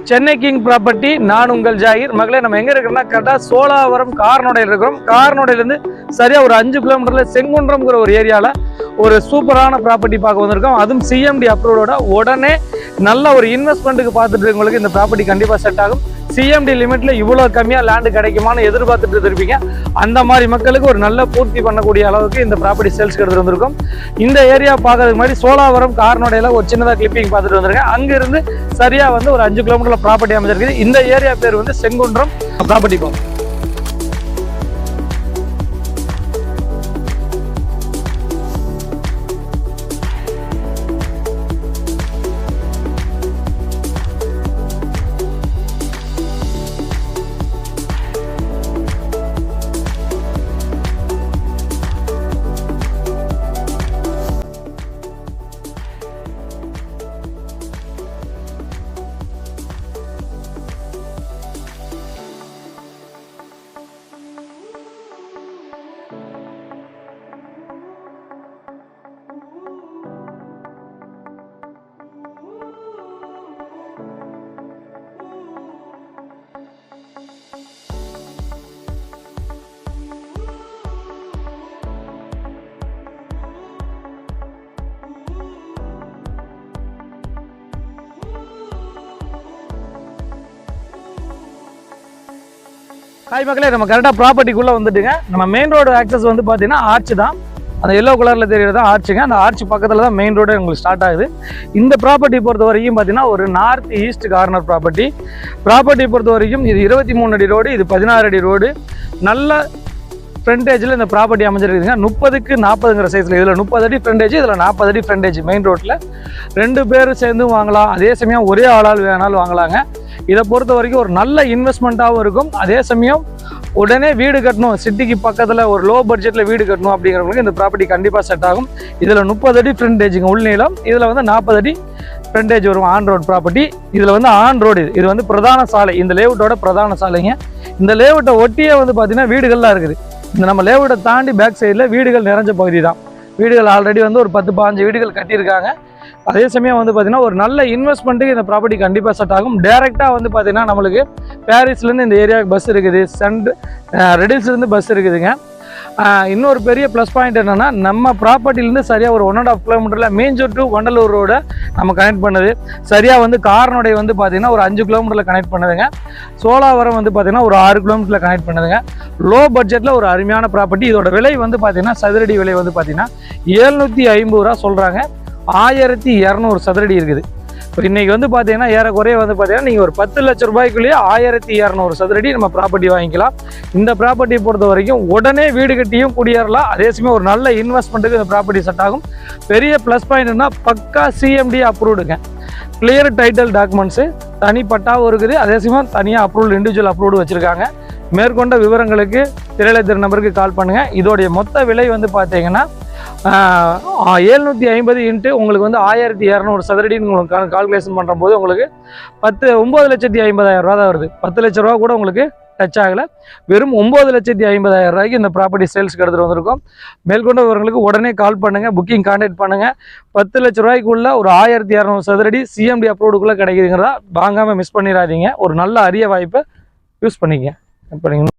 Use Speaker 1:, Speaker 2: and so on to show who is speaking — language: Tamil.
Speaker 1: Chennai king property. நான் உங்கள் ஜாகிர். மகளே, நம்ம எங்கே இருக்கிறோம்னா கரெக்டாக சோழாவரம் கார்னோடையில் இருக்கிறோம். கார்னோடையிலேருந்து சரியாக ஒரு 5 கிலோமீட்டரில் செங்குன்றம்ங்கிற ஒரு ஏரியாவில் ஒரு சூப்பரான ப்ராப்பர்ட்டி பார்க்க வந்திருக்கோம். அதுவும் சிஎம்டி அப்ரூவோட உடனே நல்ல ஒரு இன்வெஸ்ட்மெண்ட்டுக்கு பார்த்துட்டு இருக்கவங்களுக்கு இந்த ப்ராப்பர்ட்டி கண்டிப்பாக செட் ஆகும். சிஎம்டி லிமிட்ல இவ்வளோ கம்மியாக லேண்டு கிடைக்குமான்னு எதிர்பார்த்துட்டு இருப்பீங்க. அந்த மாதிரி மக்களுக்கு ஒரு நல்ல பூர்த்தி பண்ணக்கூடிய அளவுக்கு இந்த ப்ராப்பர்ட்டி சேல்ஸ்க்கு எடுத்துட்டு வந்திருக்கும். இந்த ஏரியா பார்க்கறதுக்கு மாதிரி சோழாவரம் கார்னோடையில் ஒரு சின்னதாக கிளிப்பிங் பார்த்துட்டு வந்திருக்கேன். அங்கிருந்து சரியாக வந்து ஒரு 5 கிலோமீட்டரில் ப்ராப்பர்ட்டி அமைஞ்சிருக்குது. இந்த ஏரியா பேர் வந்து செங்குன்றம் ப்ராப்பர்ட்டி பார்க்கும். ஹாய் மக்களே, நம்ம கரெக்டாக ப்ராப்பர்ட்டிக்குள்ளே வந்துட்டுங்க. நம்ம மெயின் ரோடு ஆக்சஸ் வந்து பார்த்தீங்கன்னா ஆர்ச் தான். அந்த எல்லோ கலரில் தெரியறது தான் ஆர்ச்சுங்க. அந்த ஆர்ச் பக்கத்தில் தான் மெயின் ரோடு உங்களுக்கு ஸ்டார்ட் ஆகுது. இந்த ப்ராப்பர்ட்டி பொறுத்த வரைக்கும் பார்த்தீங்கன்னா ஒரு நார்த் ஈஸ்ட் கார்னர் ப்ராப்பர்ட்டி பொறுத்த வரைக்கும் இது 23 அடி ரோடு, இது 16 அடி ரோடு. நல்ல ஃப்ரண்டேஜில் இந்த ப்ராப்பர்ட்டி அமைஞ்சிருக்குதுங்க. 30க்கு 40ங்கிற சைஸில். இதில் 30 அடி ஃப்ரண்டேஜ், இதில் 40 அடி ஃப்ரண்டேஜ். மெயின் ரோட்டில் 2 பேர் சேர்ந்து வாங்கலாம். அதே சமயம் ஒரே ஆளால் வேணாலும் வாங்கலாங்க. இதை பொறுத்த வரைக்கும் ஒரு நல்ல இன்வெஸ்ட்மெண்ட்டாகவும் இருக்கும். அதே சமயம் உடனே வீடு கட்டணும், சிட்டிக்கு பக்கத்தில் ஒரு லோ பட்ஜெட்டில் வீடு கட்டணும் அப்படிங்கிறவங்களுக்கு இந்த ப்ராப்பர்ட்டி கண்டிப்பாக செட் ஆகும். இதில் 30 அடி ஃப்ரண்டேஜுங்க உள்நீளம். இதில் வந்து 40 அடி ஃப்ரண்டேஜ் வரும். On road property. இதில் வந்து ஆன் ரோடு, இது வந்து பிரதான சாலை. இந்த லேஅவுட்டோட பிரதான சாலைங்க. இந்த லேஅவுட்டை ஒட்டியே வந்து பார்த்தீங்கன்னா வீடுகள்லாம் இருக்குது. இந்த நம்ம லேஅவுட்டை தாண்டி பேக் சைடில் வீடுகள் நிறைஞ்ச பகுதி தான். வீடுகள் ஆல்ரெடி வந்து ஒரு 10-15 வீடுகள் கட்டியிருக்காங்க. அதே சமயம் வந்து பார்த்தீங்கன்னா ஒரு நல்ல இன்வெஸ்ட்மெண்ட்டுக்கு இந்த ப்ராப்பர்ட்டி கண்டிப்பாக செட் ஆகும். டேரெக்டாக வந்து பார்த்தீங்கன்னா நம்மளுக்கு பாரிஸ்லேருந்து இந்த ஏரியாவுக்கு பஸ் இருக்குது, ரெடில்ஸ்லேருந்து பஸ் இருக்குதுங்க. இன்னொரு பெரிய ப்ளஸ் பாயிண்ட் என்னென்னா, நம்ம ப்ராப்பர்ட்டிலேருந்து சரியாக ஒரு 1.5 கிலோமீட்டரில் மேஞ்சூர் டு வண்டலூர் ரோடை நம்ம கனெக்ட் பண்ணுது. சரியாக வந்து கார்னோடை வந்து பார்த்திங்கன்னா ஒரு 5 கிலோமீட்டரில் கனெக்ட் பண்ணுதுங்க. சோழாவரம் வந்து பார்த்திங்கன்னா ஒரு 6 கிலோமீட்டரில் கனெக்ட் பண்ணுதுங்க. லோ பட்ஜெட்டில் ஒரு அருமையான ப்ராப்பர்ட்டி. இதோட விலை வந்து பார்த்திங்கன்னா சதுரடி விலை வந்து பார்த்திங்கன்னா 750 ரூபா சொல்கிறாங்க. 1200 சதுரடி இருக்குது. இப்போ இன்றைக்கி வந்து பார்த்தீங்கன்னா ஏறக்குறைய வந்து பார்த்தீங்கன்னா நீங்கள் ஒரு 10 லட்ச ரூபாய்க்குள்ளேயே 1200 சதுரடி நம்ம ப்ராப்பர்ட்டி வாங்கிக்கலாம். இந்த ப்ராப்பர்ட்டியை பொறுத்த வரைக்கும் உடனே வீடு கட்டியும் குடியேறலாம். அதே சமயம் ஒரு நல்ல இன்வெஸ்ட்மெண்ட்டுக்கு இந்த ப்ராப்பர்ட்டி செட் ஆகும். பெரிய ப்ளஸ் பாயிண்ட்னா பக்கா சிஎம்டி அப்ரூவ்டுங்க. கிளியர் டைட்டில் டாக்குமெண்ட்ஸு, தனி பட்டாவும் இருக்குது. அதே சமயம் தனியாக அப்ரூவல், இண்டிவிஜுவல் அப்ரூவ்டு வச்சுருக்காங்க. மேற்கொண்ட விவரங்களுக்கு திரையில நம்பருக்கு கால் பண்ணுங்கள். இதோடைய மொத்த விலை வந்து பார்த்தீங்கன்னா 750 இன்ட்டு உங்களுக்கு வந்து 1200 சதுரடின்னு உங்களுக்கு கால்குலேஷன் பண்ணுற போது உங்களுக்கு 9,50,000 ரூபா தான் வருது. 10 லட்ச ரூபா கூட உங்களுக்கு டச் ஆகலை. வெறும் 9,50,000 ரூபாய்க்கு இந்த ப்ராப்பர்ட்டி சேல்ஸ்க்கு எடுத்துகிட்டு வந்திருக்கோம். மேற்கொண்ட விவரங்களுக்கு உடனே கால் பண்ணுங்கள், புக்கிங் கான்டாக்ட் பண்ணுங்கள். 10 லட்ச ரூபாய்க்குள்ள ஒரு 1200 சதுரடி சிஎம்டி அப்ரூவ்டுக்குள்ளே கிடைக்குதுங்கிறதா வாங்காமல் மிஸ் பண்ணிடாதீங்க. ஒரு நல்ல அரிய வாய்ப்பை யூஸ் பண்ணிக்க. இப்போ நீங்கள்